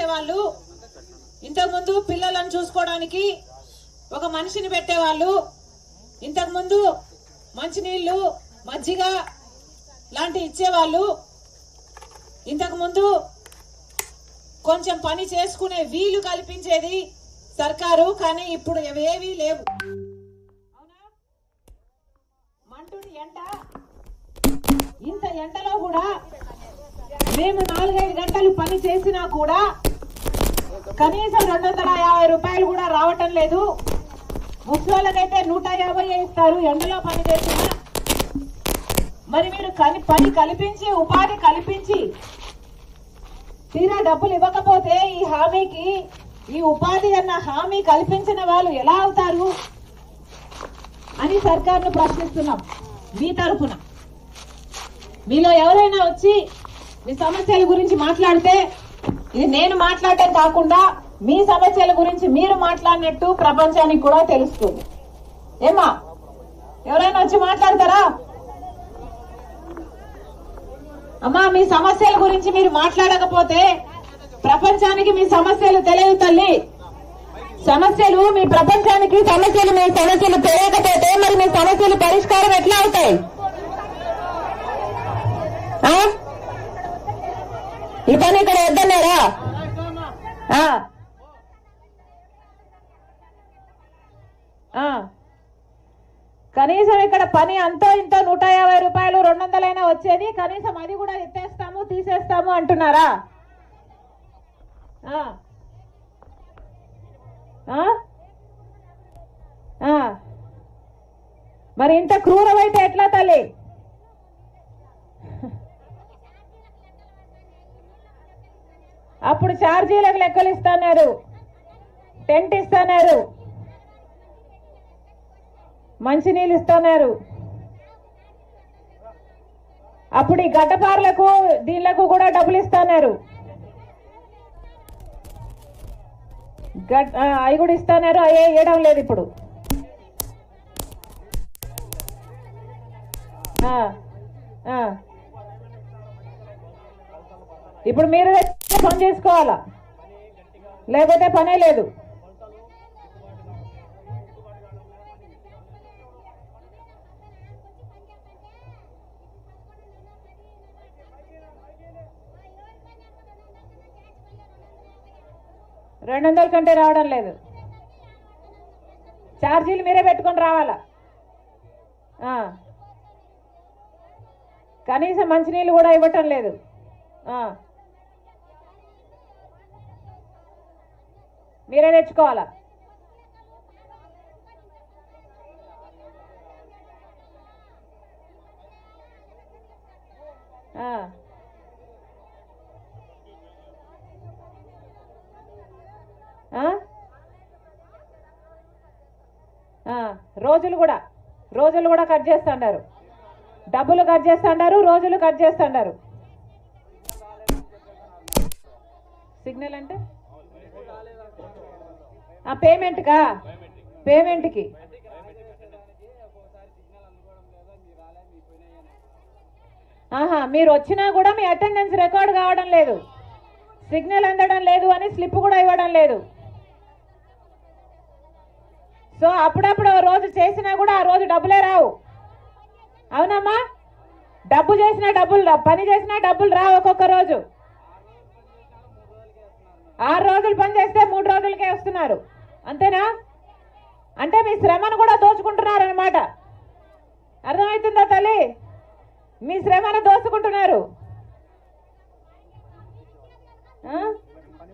చేసేవాళ్ళు, ఇంతకుముందు పిల్లలను చూసుకోవడానికి ఒక మనిషిని పెట్టేవాళ్ళు, ఇంతకుముందు మంచినీళ్లు మజ్జిగ లాంటి ఇచ్చేవాళ్ళు, ఇంతకుముందు కొంచెం పని చేసుకునే వీలు కల్పించేది సర్కారు. కానీ ఇప్పుడు ఏవీ లేవు. అవునా? మంటుని ఎండ, ఇంత ఎండలో కూడా మేము 4-5 గంటలు పని చేసినా కూడా కనీసం 250 రూపాయలు కూడా రావటం లేదు. ముసలోళ్ళకైతే 150 ఇస్తారు ఎండలో పని చేసినా. మరి మీరు పని కల్పించి, ఉపాధి కల్పించి తీరా డబ్బులు ఇవ్వకపోతే ఈ హామీకి, ఈ ఉపాధి అన్న హామీ కల్పించిన వాళ్ళు ఎలా అవుతారు అని సర్కార్ను ప్రశ్నిస్తున్నాం. మీ తరఫున మీలో ఎవరైనా వచ్చి మీ సమస్యల గురించి మాట్లాడితే, ఇది నేను మాట్లాడటం కాకుండా మీ సమస్యల గురించి మీరు మాట్లాడినట్టు ప్రపంచానికి కూడా తెలుస్తుంది. ఏమా ఎవరైనా వచ్చి మాట్లాడతారా? అమ్మా, మీ సమస్యల గురించి మీరు మాట్లాడకపోతే ప్రపంచానికి మీ సమస్యలు తెలియదు తల్లి. సమస్యలు మీ ప్రపంచానికి, మీ సమస్యలు తెలియకపోతే మరి మీ సమస్యలు పరిష్కారం ఎట్లా అవుతాయి? ఈ పని ఇక్కడ వద్దన్నారా? కనీసం ఇక్కడ పని అంతో ఇంతో 150 రూపాయలు 200 వచ్చేది, కనీసం అది కూడా ఎత్తేస్తాము, తీసేస్తాము అంటున్నారా? మరి ఇంత క్రూరమైతే ఎట్లా తల్లి? అప్పుడు ఛార్జీలకు లెక్కలు ఇస్తున్నారు, టెంట్ ఇస్తున్నారు, మంచినీళ్ళు ఇస్తున్నారు. అప్పుడు ఈ గడ్డపార్లకు దీళ్లకు కూడా డబ్బులు ఇస్తున్నారు, అవి కూడా ఇస్తున్నారు. అయ్యే ఇవ్వడం లేదు ఇప్పుడు. ఇప్పుడు మీరు పని చేసుకోవాలా, లేకపోతే పనే లేదు. $200 కంటే రావడం లేదు. ఛార్జీలు మీరే పెట్టుకొని రావాలా. కనీసం మంచినీళ్ళు కూడా ఇవ్వటం లేదు. మీరే తెచ్చుకోవాలా. రోజులు కూడా కట్ చేస్తుంటారు, డబ్బులు కట్ చేస్తుంటారు, రోజులు కట్ చేస్తుంటారు. సిగ్నల్ అంటే పేమెంట్కి మీరు వచ్చినా కూడా మీ అటెండెన్స్ రికార్డ్ కావడం లేదు, సిగ్నల్ అందడం లేదు అని స్లిప్ కూడా ఇవ్వడం లేదు. సో అప్పుడప్పుడు రోజు చేసినా కూడా ఆ రోజు డబ్బులే రావు. అవునమ్మా? పని చేసినా డబ్బులు రావు. ఒక్కొక్క రోజు 6 రోజులు పని చేస్తే 3 రోజులకే వస్తున్నారు. అంతేనా? అంటే మీ శ్రమను కూడా దోచుకుంటున్నారు అన్నమాట. అర్థమవుతుందా తల్లి? మీ శ్రమను దోచుకుంటున్నారు. పని